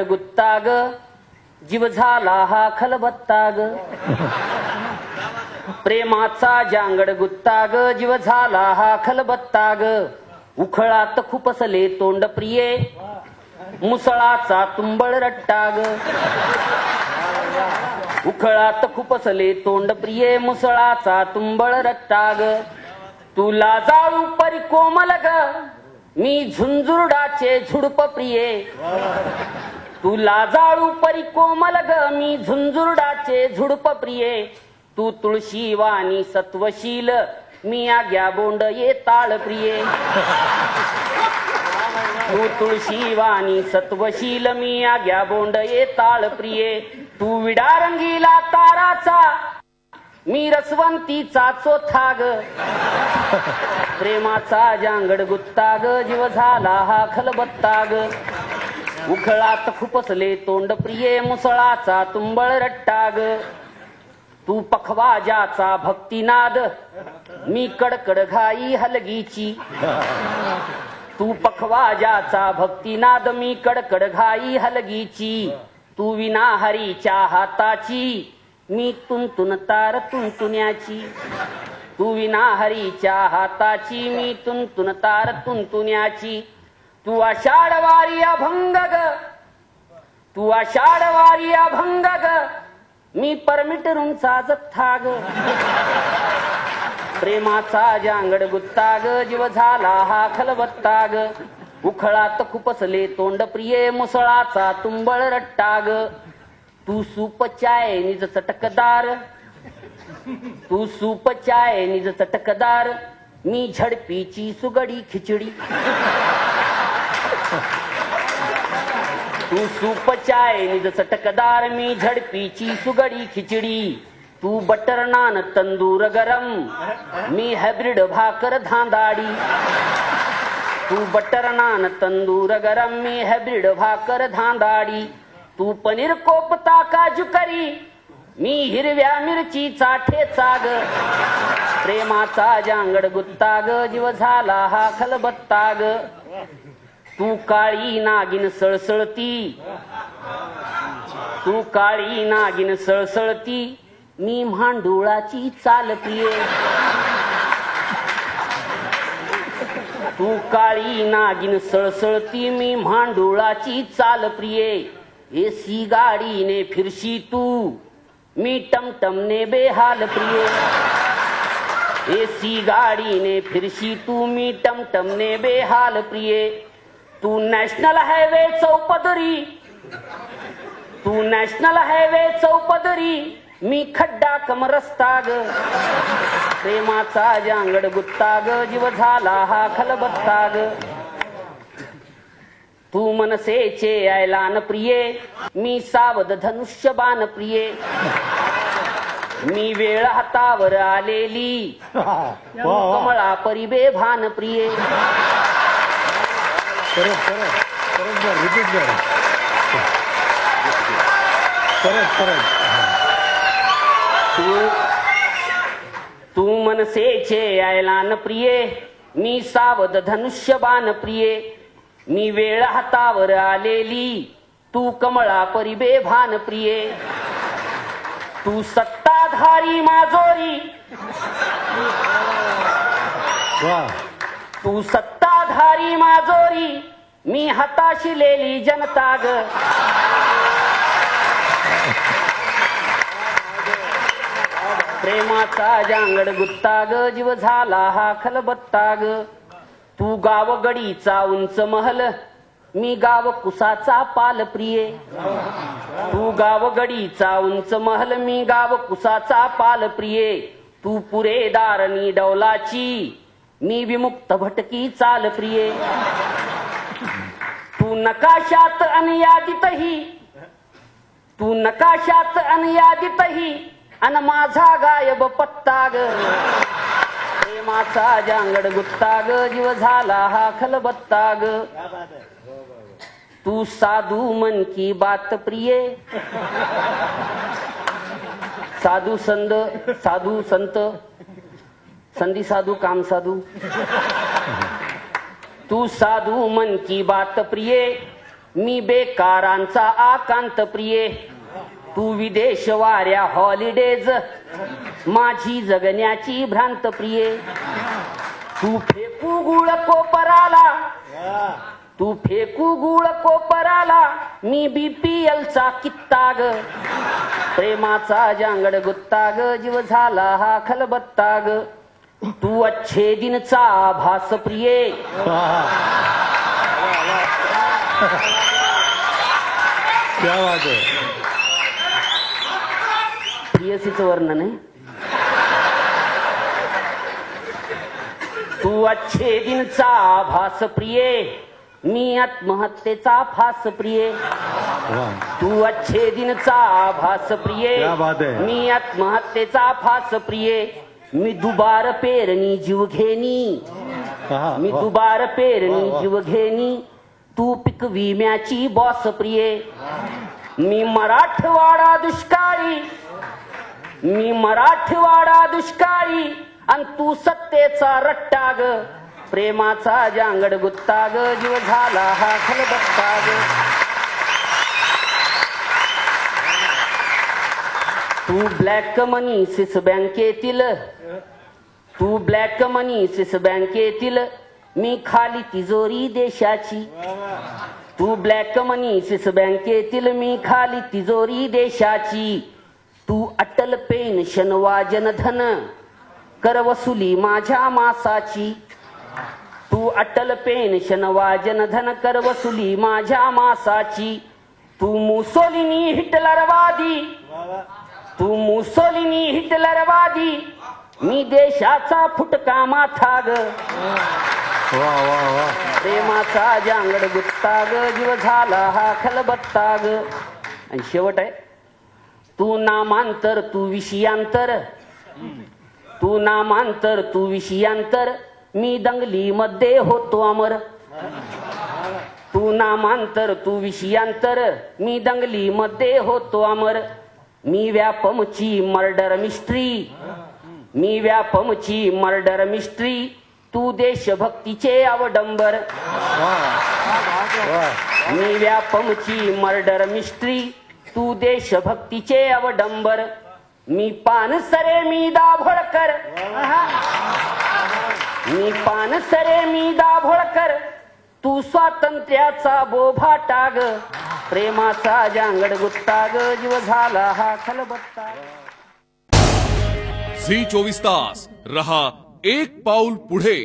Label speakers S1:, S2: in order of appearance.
S1: गुत्ता ग जीव झाला हा खलबत्ता ग प्रेमाचा जांगड गुत्ता ग जीव झाला हा खलबत्ता ग उखळात खुपसले तोंड प्रिये मुसळाचा तुंबळ रट्टा ग उखळात खुपसले तोंड प्रिये मुसळाचा तुंबळ रट्टा ग तुला जाळू परी कोमल ग मी झुंझुरडाचे झुडप प्रिये तुला जाळू परी कोमल ग मी झुंझुरडाचे झुडप प्रिये तू तुळशी वाणी सत्वशील मी आग्या बोंड ये ताळ प्रिये तू तुळशी वाणी सत्वशील मी आग्या बोंड ये ताळ प्रिये तू विडा रंगीला ताराचा मी रसवंतीचा चोथा ग प्रेमाचा जांगड गुत्ता ग जीव झाला हा खलबत्ता ग उखळात खुपसले तोंड प्रिये मुसळाचा तुंबळ रट्टा ग तू पखवाजाचा भक्तिनाद मी कडकड घाई हलगीची तू पखवाजाचा भक्तिनाद मी कडकड घाई हलगीची तू विना हरीच्या हाताची मी तुंतुन तार तुंतुण्याची तू विना हरीच्या हाताची मी तुंतुन तार तुंतुण्याची तू आषाढ वारी अभंग ग तू आषाढ वारी अभंग ग मी परमिटरूंचा जथ्था ग प्रेमाचा जांगड गुत्ता ग जीव झाला हा खलबत्ता ग उखळात खुपसले तोंड प्रिये मुसळाचा तुंबळ रट्टा ग तू सूप चाय निज चटकदार तू सूप चाय निज चटकदार मी झडपीची सुगडी खिचडी तू सूप चाय निज चटकदार मी झडपीची सुगडी खिचडी तू बटर नान तंदूर गरम मी हायब्रिड भाकर धांदाडी तू बटर नान तंदूर गरम मी हायब्रिड भाकर धांदाडी तू पनीर कोपता काजू करी मी हिरव्या मिरचीचा ठेचा ग प्रेमाचा जांगड गुत्ता ग जीव झाला हा खलबत्ता ग तू काळी नागिन सळसळती तू काळी नागिन सळसळती मी म्हांडुळाची चाल प्रिये तू काळी नागिन सळसळती मी म्हांडुळाची चाल प्रिये एसी गाडीने फिरशी तू मी टमटमने बेहाल प्रिये एसी गाडीने फिरशी तू मी टमटमने बेहाल प्रिये तू नॅशनल हायवे चौपदरी तू नॅशनल हायवे चौपदरी मी खड्डा कम रस्ता ग प्रेमाचा जांगड गुत्ता ग जीव झाला हा खलबत्ता ग तू मनसेचे ऐलान प्रिये मी सावध धनुष्यबाण प्रिये मी वेळ हातावर आलेली कमळा परिबे भान प्रिये तू मनसेचे ऐलान प्रिये मी सावध धनुष्यबाण प्रिये मी वेळ हातावर आलेली तू कमळा परिबे भान प्रिये तू सत्ताधारी माजोरी तू सत्ताधारी माजोरी मी हताशिलेली जनता ग प्रेमाचा जांगड गुत्ता ग जीव झाला हा खलबत्ता ग तू गावगडीचा उंच महल मी गाव कुसाचा पाल प्रिये तू गावगडीचा उंच महल मी गाव कुसाचा पाल प्रिये तू पुरेदारणी डौलाची मी विमुक्त भटकी चाल प्रिये तू नकाशात अनयादितही तू नकाशात अनयादितही अन माझा गायब पत्ता ग प्रेमाचा जांगड गुत्ता ग जीव झाला हा खलबत्ता ग तू साधू मन की बात प्रिये साधू संत संधी साधू काम साधू तू साधू मन की बात प्रिये मी बेकारांचा आकांत प्रिये, तू विदेश वाऱ्या हॉलिडेज, माझी जगण्याची भ्रांत प्रिये. तू फेकू गुळ कोपराला, तू फेकू गुळ कोपराला, मी BPLचा कित्ता ग, प्रेमाचा जांगड गुत्ता ग, जीव झाला हा खलबत्ता ग. तू अच्छे दिनचा आभास प्रिये,
S2: क्या बात आहे.
S1: प्रियसीचं वर्णन आहे. तू अच्छे दिनचा आभास प्रिये, मी आत्महत्येचा फास प्रिये. तू अच्छे दिनचा आभास प्रिये,
S2: क्या बात आहे.
S1: मी आत्महत्येचा फास प्रिये. मी दुबार पेरणी जीव घेणी, मी दुबार पेरणी जीव घेणी, तू पीक विम्याची बॉस प्रिये. मी मराठवाडा दुष्काळी, मी मराठवाडा दुष्काळी, अन तू सत्तेचा रट्टा ग, प्रेमाचा जांगड गुत्ता ग, जीव झाला हा खलबत्ता ग. तू ब्लॅक मनी स्विस बँकेतील, तू ब्लॅक मनी स्विस बँकेतील, मी खाली तिजोरी देशाची. तू ब्लॅक मनी स्विस बँकेतील, मी खाली तिजोरी देशाची. तू अटल पेन्शन वा जनधन, कर वसुली माझ्या मासाची. तू अटल पेन्शन वा जनधन, कर वसुली माझ्या मासाची. तू मुसोलिनी हिटलरवादी, तू मुसोलिनी हिटलरवादी, मी देशाचा फुटका माथा ग, प्रेमाचा जांगड गुत्ता ग, जीव झाला हा खलबत्ता ग. आणि शेवट आहे, तू नामांतर तू विषयांतर, तू नामांतर तू विषयांतर, मी दंगली मध्ये होतो अमर. तू नामांतर तू विषयांतर, मी दंगली मध्ये होतो अमर. मी व्यापमची मर्डर मिस्ट्री, मी व्यापमची मर्डर मिस्ट्री, तू देशभक्तीचे अवडंबर. मी व्यापमची मर्डर मिस्ट्री, तू देशभक्तीचे अवडंबर. मी पानसरे मी दाभोळकर, मी पानसरे मी दाभोळकर, तू स्वातंत्र्याचा बोभा टाग, प्रेमाचा जांगड गुत्ता ग, जीव झाला हा खलबत्ता.
S3: झी 24 तास रहा एक पाऊल पुढे.